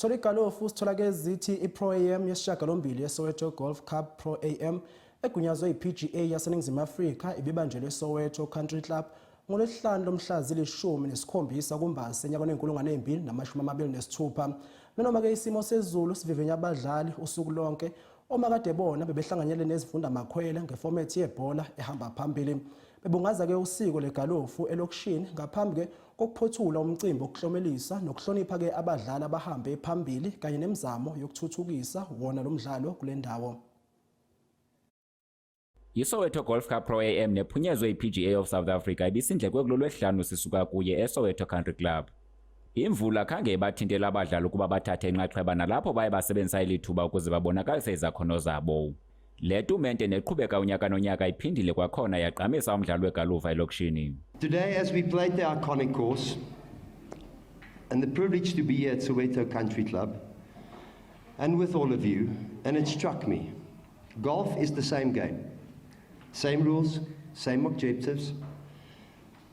Sithola igalofu sithola ke zithi iPro AM yesishiyagalombili yeSoweto Golf Cup Pro AM egunyazwe iPGA yaseNingizimu Afrika ibibanjelwe eSoweto Country Club ngolwesihlanu lomhla zili-17 kuMbasa enyakeni we-2026. Noma ke isimo sezulu sivivenya abadlali usuku lonke omakade bona bebehlanganyele nezifunda makhwela ngefomethi yebhola ehamba phambili. Bebungaza ke usiko legalofu elokishini ngaphambi ke kokuphothula umcimbi okuhlomelisa nokuhlonipha ke abadlali abahambe phambili kanye nemizamo yokuthuthukisa wona lo mdlalo kule ndawo. ISoweto Golf Cup Pro AM nephunyezwe iPGA of South Africa ibisindlekwe kulolwesihlanu sisuka kuye eSoweto Country Club. Imvula khange ibathintela abadlali ukuba bathathe inxaxheba nalapho baye basebenzisa ilithuba ukuze babonakalise izakhono zabo. Le tumente neqhubeka unyaka nonyaka iphindile kwakhona yagqamisa umdlalo wegalufa elokishini. Today, as we played the iconic course and the privilege to be here at Soweto Country Club and with all of you, and it struck me, golf is the same game. Same rules, same objectives,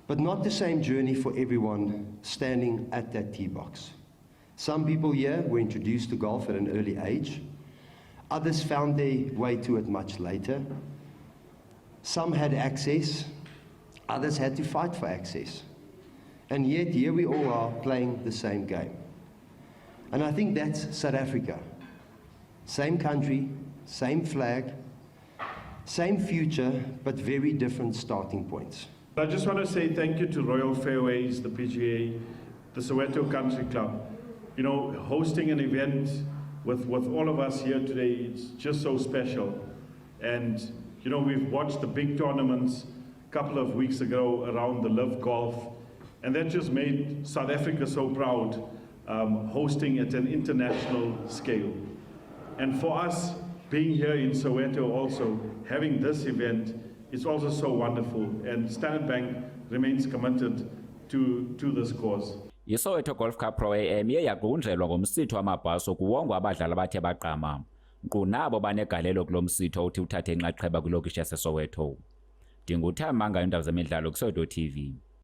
but not the same journey for everyone standing at that tee box. Some people here were introduced to golf at an early age. Others found their way to it much later. Some had access, others had to fight for access. And yet here we all are playing the same game. And I think that's South Africa. Same country, same flag, same future, but very different starting points. I just want to say thank you to Royal Fairways, the PGA, the Soweto Country Club. You know, hosting an event with all of us here today, it's just so special. And, you know, we've watched the big tournaments a couple of weeks ago around the Live Golf, and that just made South Africa so proud, hosting at an international scale. And for us, being here in Soweto also, having this event is also so wonderful, and Standard Bank remains committed to this cause. ISoweto Golf Cup Pro AM iye yaqunjelwa ngomsitho wamabhaso kuwongwa abadlali abathe baqama, nkqu nabo banegalelo kulo msitho uthi uthathe inxaxheba kwilokishi yaseSoweto. Ndinguthami Mangayi, iindaba zemidlalo kuSoweto TV.